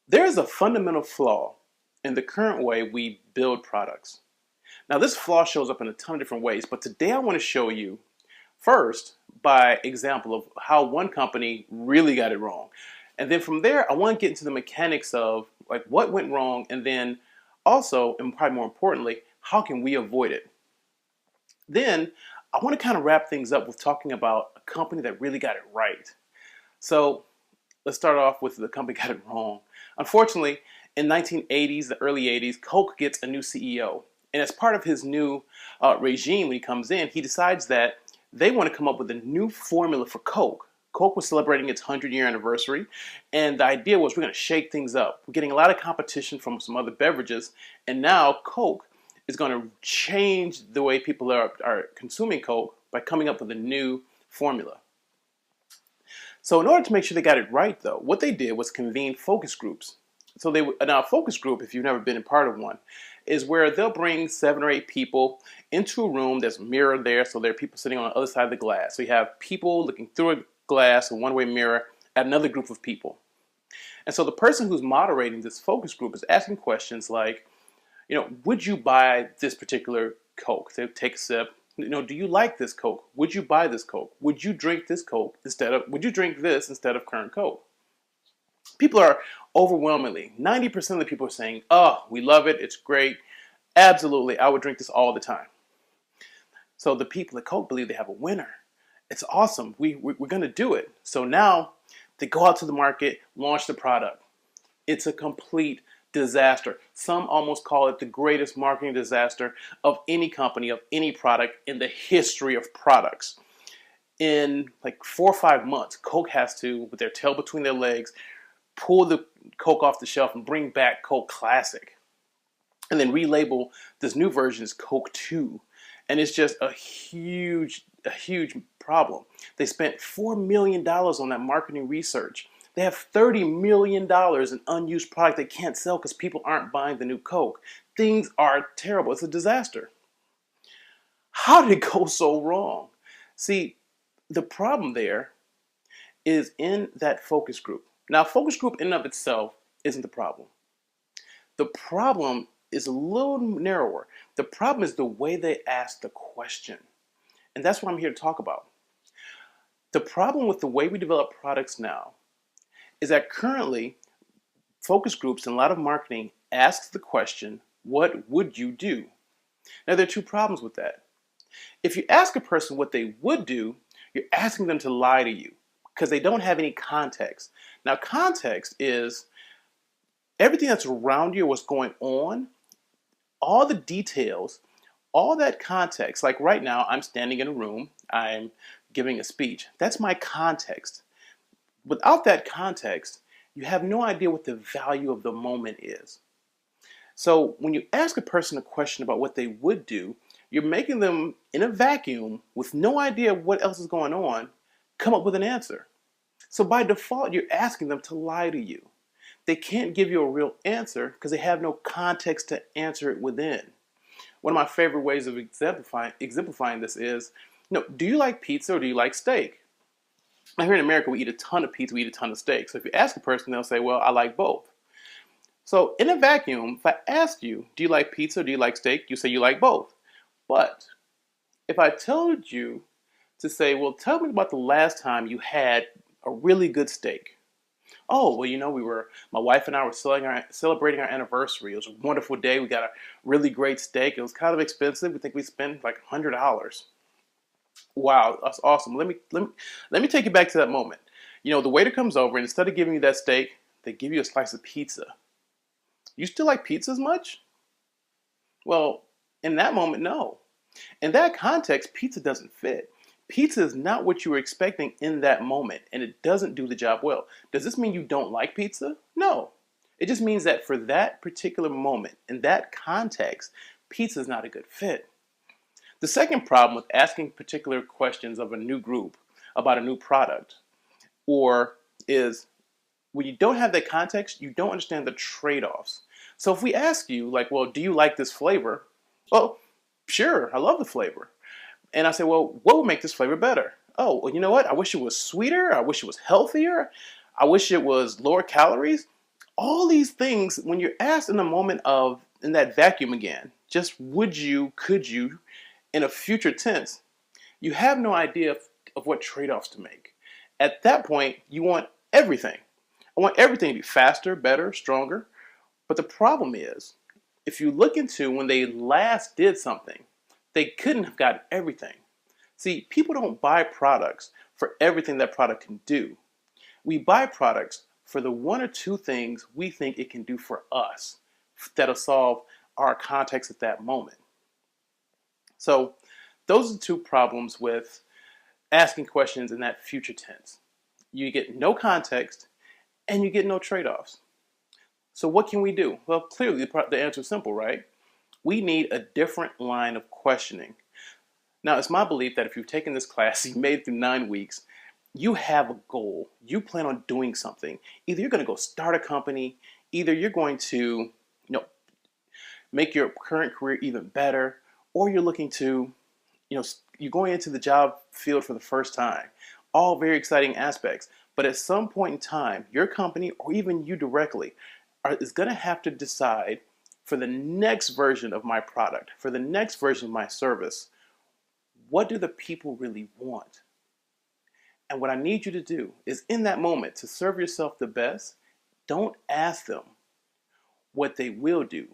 There is a fundamental flaw in the current way we build products. Now, this flaw shows up in a ton of different ways, but today I want to show you first by example of how one company really got it wrong. And then from there, I want to get into the mechanics of like what went wrong, and then also, and probably more importantly, how can we avoid it? Then I want to kind of wrap things up with talking about a company that really got it right. So let's start off with the company got it wrong. Unfortunately, in 1980s, the early 80s, Coke gets a new CEO. And as part of his new regime, when he comes in, he decides that they want to come up with a new formula for Coke. Coke was celebrating its 100-year anniversary, and the idea was we're going to shake things up. We're getting a lot of competition from some other beverages, and now Coke is going to change the way people are consuming Coke by coming up with a new formula. So in order to make sure they got it right, though, what they did was convene focus groups. So now a focus group, if you've never been a part of one, is where they'll bring 7 or 8 people into a room. There's a mirror there, so there are people sitting on the other side of the glass. So you have people looking through a glass, a one-way mirror, at another group of people. And so the person who's moderating this focus group is asking questions like, would you buy this particular Coke? They take a sip. Do you like this Coke? Would you buy this Coke? Would you drink this Coke would you drink this instead of current Coke? People are overwhelmingly, 90% of the people are saying, oh, we love it, it's great. Absolutely, I would drink this all the time. So the people at Coke believe they have a winner. It's awesome, we're gonna do it. So now they go out to the market, launch the product. It's a complete disaster. Some almost call it the greatest marketing disaster of any company, of any product in the history of products. In like 4 or 5 months, Coke has to, with their tail between their legs, pull the Coke off the shelf and bring back Coke Classic. And then relabel this new version as Coke 2. And it's just a huge problem. They spent $4 million on that marketing research. They have $30 million in unused product they can't sell because people aren't buying the new Coke. Things are terrible. It's a disaster. How did it go so wrong? See, the problem there is in that focus group. Now, focus group in and of itself isn't the problem. The problem is a little narrower. The problem is the way they ask the question. And that's what I'm here to talk about. The problem with the way we develop products now is that currently focus groups and a lot of marketing asks the question, what would you do? Now, there are 2 problems with that. If you ask a person what they would do, you're asking them to lie to you because they don't have any context. Now, context is everything that's around you, what's going on, all the details, all that context. Like right now, I'm standing in a room, I'm giving a speech. That's my context. Without that context, you have no idea what the value of the moment is. So when you ask a person a question about what they would do, you're making them, in a vacuum, with no idea what else is going on, come up with an answer. So by default, you're asking them to lie to you. They can't give you a real answer because they have no context to answer it within. One of my favorite ways of exemplifying this is, do you like pizza or do you like steak? Now here in America, we eat a ton of pizza, we eat a ton of steak. So if you ask a person, they'll say, well, I like both. So in a vacuum, if I ask you, do you like pizza or do you like steak? You say you like both. But if I told you to say, well, tell me about the last time you had a really good steak. Oh, well, my wife and I were celebrating our anniversary. It was a wonderful day. We got a really great steak. It was kind of expensive. We think we spent like $100. Wow, that's awesome. Let me take you back to that moment. The waiter comes over and instead of giving you that steak, they give you a slice of pizza. You still like pizza as much? Well, in that moment, no. In that context, pizza doesn't fit. Pizza is not what you were expecting in that moment, and it doesn't do the job well. Does this mean you don't like pizza? No. It just means that for that particular moment, in that context, pizza is not a good fit. The second problem with asking particular questions of a new group about a new product is when you don't have that context, you don't understand the trade-offs. So if we ask you, like, well, do you like this flavor? Well, sure, I love the flavor. And I say, well, what would make this flavor better? Oh, well, you know what? I wish it was sweeter. I wish it was healthier. I wish it was lower calories. All these things, when you're asked in the moment of, in that vacuum again, just would you, could you, in a future tense, you have no idea of what trade-offs to make. At that point, you want everything. I want everything to be faster, better, stronger. But the problem is, if you look into when they last did something, they couldn't have gotten everything. See, people don't buy products for everything that product can do. We buy products for the one or two things we think it can do for us that'll solve our context at that moment. So those are the two problems with asking questions in that future tense. You get no context and you get no trade-offs. So what can we do? Well, clearly the answer is simple, right? We need a different line of questioning. Now, it's my belief that if you've taken this class, you made it through 9 weeks, you have a goal. You plan on doing something. Either you're going to go start a company, either you're going to, make your current career even better, or you're looking to, you're going into the job field for the first time. All very exciting aspects. But at some point in time, your company or even you directly is going to have to decide for the next version of my product, for the next version of my service, what do the people really want? And what I need you to do is in that moment to serve yourself the best, don't ask them what they will do.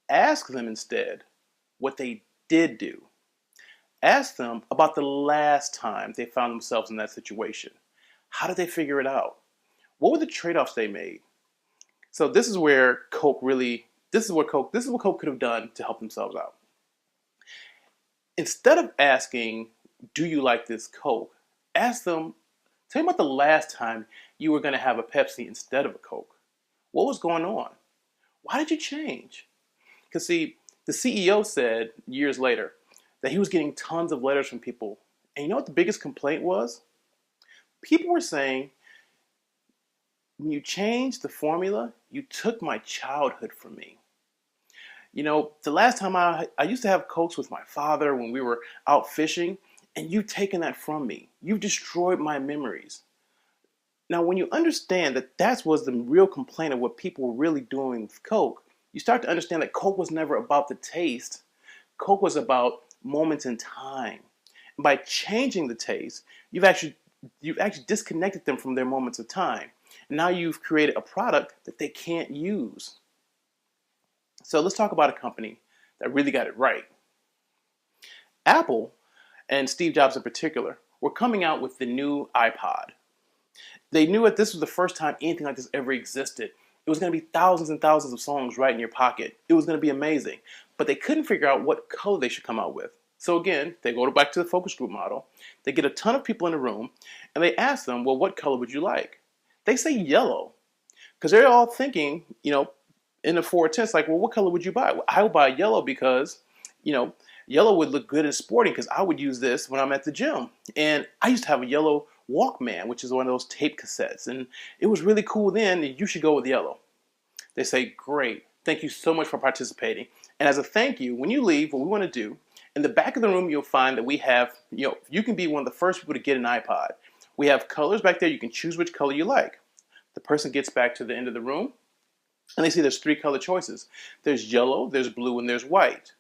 Ask them instead what they did do. Ask them about the last time they found themselves in that situation. How did they figure it out? What were the trade-offs they made? So this is where Coke what Coke could have done to help themselves out. Instead of asking, do you like this Coke? Ask them, tell me about the last time you were going to have a Pepsi instead of a Coke. What was going on? Why did you change? Because see, the CEO said years later that he was getting tons of letters from people. And you know what the biggest complaint was? People were saying, when you changed the formula, you took my childhood from me. The last time I used to have Cokes with my father when we were out fishing, and you've taken that from me. You've destroyed my memories. Now, when you understand that that was the real complaint of what people were really doing with Coke, you start to understand that Coke was never about the taste. Coke was about moments in time. And by changing the taste, you've actually disconnected them from their moments of time. And now you've created a product that they can't use. So let's talk about a company that really got it right. Apple, and Steve Jobs in particular, were coming out with the new iPod. They knew that this was the first time anything like this ever existed. It was going to be thousands and thousands of songs right in your pocket. It was going to be amazing. But they couldn't figure out what color they should come out with. So again, they go back to the focus group model. They get a ton of people in the room, and they ask them, well, what color would you like? They say yellow. Because they're all thinking, in the forward tense, like, well, what color would you buy? Well, I would buy yellow because, yellow would look good in sporting because I would use this when I'm at the gym. And I used to have a yellow Walkman, which is one of those tape cassettes. And it was really cool then, and you should go with yellow. They say, great. Thank you so much for participating. And as a thank you, when you leave, what we want to do, in the back of the room, you'll find that we have, you can be one of the first people to get an iPod. We have colors back there. You can choose which color you like. The person gets back to the end of the room, and they see there's 3 color choices. There's yellow, there's blue, and there's white.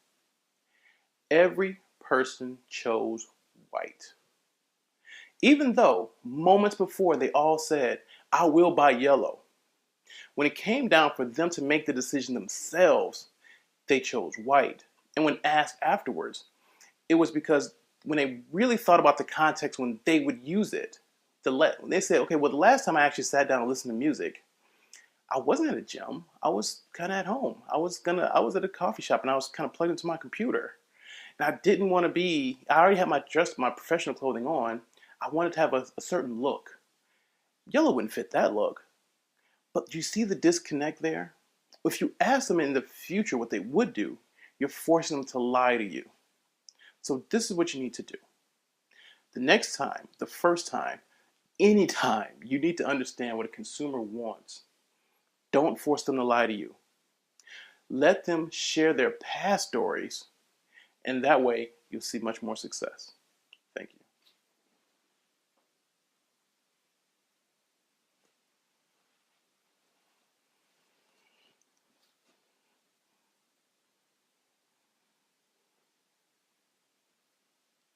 Every person chose white. Even though moments before they all said, I will buy yellow. When it came down for them to make the decision themselves, they chose white. And when asked afterwards, it was because when they really thought about the context when they would use it, they said, okay, well, the last time I actually sat down and listened to music, I wasn't at a gym. I was kind of at home. I was at a coffee shop and I was kind of plugged into my computer. And I didn't want to I already had my professional clothing on. I wanted to have a certain look. Yellow wouldn't fit that look. But do you see the disconnect there? If you ask them in the future what they would do, you're forcing them to lie to you. So this is what you need to do. The next time, the first time, anytime, you need to understand what a consumer wants. Don't force them to lie to you. Let them share their past stories, and that way you'll see much more success.